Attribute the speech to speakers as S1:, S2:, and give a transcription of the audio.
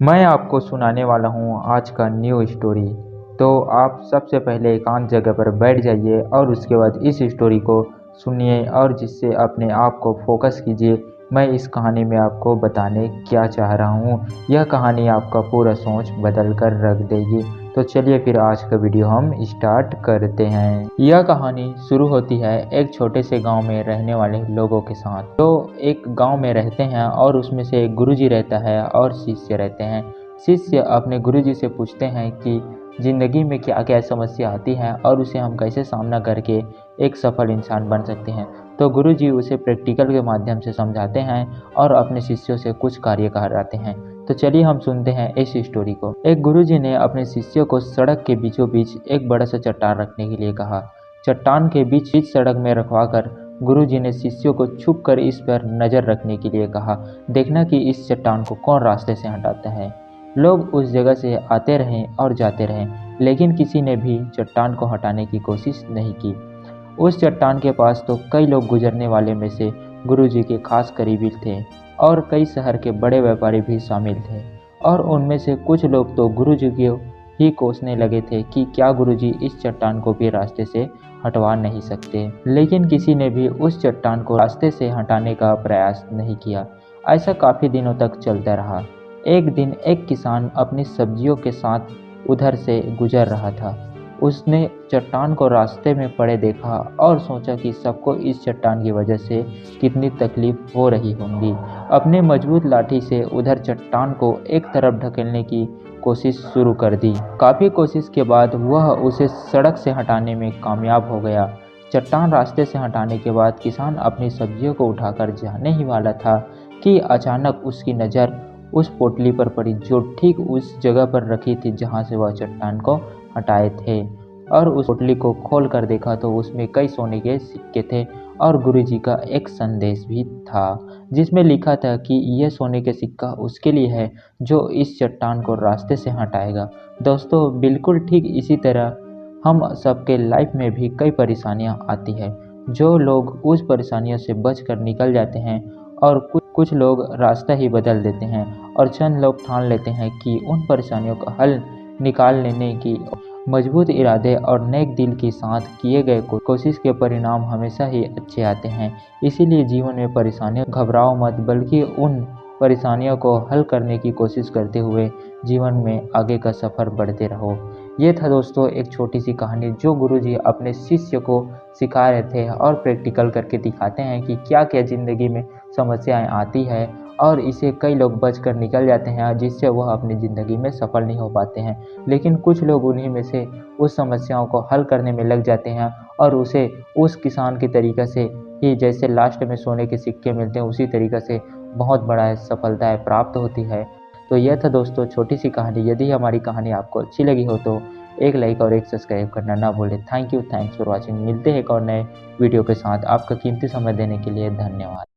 S1: मैं आपको सुनाने वाला हूँ आज का न्यू स्टोरी। तो आप सबसे पहले एकांत जगह पर बैठ जाइए और उसके बाद इस स्टोरी को सुनिए और जिससे अपने आप को फोकस कीजिए। मैं इस कहानी में आपको बताने क्या चाह रहा हूँ, यह कहानी आपका पूरा सोच बदल कर रख देगी। तो चलिए फिर आज का वीडियो हम स्टार्ट करते हैं। यह कहानी शुरू होती है एक छोटे से गांव में रहने वाले लोगों के साथ। तो एक गांव में रहते हैं और उसमें से एक गुरुजी रहता है और शिष्य रहते हैं। शिष्य अपने गुरुजी से पूछते हैं कि ज़िंदगी में क्या क्या समस्या आती है और उसे हम कैसे सामना करके एक सफल इंसान बन सकते हैं। तो गुरुजी उसे प्रैक्टिकल के माध्यम से समझाते हैं और अपने शिष्यों से कुछ कार्य कराते हैं। तो चलिए हम सुनते हैं इस स्टोरी को। एक गुरुजी ने अपने शिष्यों को सड़क के बीचों बीच एक बड़ा सा चट्टान रखने के लिए कहा। चट्टान के बीच सड़क में रखवाकर गुरुजी ने शिष्यों को छुप कर इस पर नज़र रखने के लिए कहा, देखना कि इस चट्टान को कौन रास्ते से हटाता है। लोग उस जगह से आते रहें और जाते रहें, लेकिन किसी ने भी चट्टान को हटाने की कोशिश नहीं की। उस चट्टान के पास तो कई लोग गुजरने वाले में से गुरुजी के खास करीबी थे और कई शहर के बड़े व्यापारी भी शामिल थे। और उनमें से कुछ लोग तो गुरुजी को ही कोसने लगे थे कि क्या गुरुजी इस चट्टान को भी रास्ते से हटवा नहीं सकते। लेकिन किसी ने भी उस चट्टान को रास्ते से हटाने का प्रयास नहीं किया। ऐसा काफ़ी दिनों तक चलता रहा। एक दिन एक किसान अपनी सब्जियों के साथ उधर से गुजर रहा था। उसने चट्टान को रास्ते में पड़े देखा और सोचा कि सबको इस चट्टान की वजह से कितनी तकलीफ हो रही होंगी। अपने मजबूत लाठी से उधर चट्टान को एक तरफ ढकेलने की कोशिश शुरू कर दी। काफ़ी कोशिश के बाद वह उसे सड़क से हटाने में कामयाब हो गया। चट्टान रास्ते से हटाने के बाद किसान अपनी सब्जियों को उठाकर जाने ही वाला था कि अचानक उसकी नज़र उस पोटली पर पड़ी जो ठीक उस जगह पर रखी थी जहाँ से वह चट्टान को हटाए थे। और उस पोटली को खोल कर देखा तो उसमें कई सोने के सिक्के थे और गुरुजी का एक संदेश भी था, जिसमें लिखा था कि यह सोने के सिक्का उसके लिए है जो इस चट्टान को रास्ते से हटाएगा। दोस्तों, बिल्कुल ठीक इसी तरह हम सबके लाइफ में भी कई परेशानियां आती है। जो लोग उस परेशानियों से बचकर निकल जाते हैं और कुछ लोग रास्ता ही बदल देते हैं और चंद लोग ठान लेते हैं कि उन परेशानियों का हल निकाल लेने की मजबूत इरादे और नेक दिल के साथ किए गए कोशिश के परिणाम हमेशा ही अच्छे आते हैं। इसीलिए जीवन में परेशानियों घबराओ मत, बल्कि उन परेशानियों को हल करने की कोशिश करते हुए जीवन में आगे का सफ़र बढ़ते रहो। ये था दोस्तों एक छोटी सी कहानी जो गुरुजी अपने शिष्य को सिखा रहे थे और प्रैक्टिकल करके दिखाते हैं कि क्या क्या ज़िंदगी में समस्याएं आती है और इसे कई लोग बचकर निकल जाते हैं, जिससे वह अपनी ज़िंदगी में सफल नहीं हो पाते हैं। लेकिन कुछ लोग उन्हीं में से उस समस्याओं को हल करने में लग जाते हैं और उसे उस किसान के तरीक़े से ही, जैसे लास्ट में सोने के सिक्के मिलते हैं, उसी तरीक़े से बहुत बड़ा सफलता प्राप्त होती है। तो यह था दोस्तों छोटी सी कहानी। यदि हमारी कहानी आपको अच्छी लगी हो तो एक लाइक और एक सब्सक्राइब करना ना भूलें। Thank you, thanks for watching. मिलते हैं एक और नए वीडियो के साथ। आपका कीमती समय देने के लिए धन्यवाद।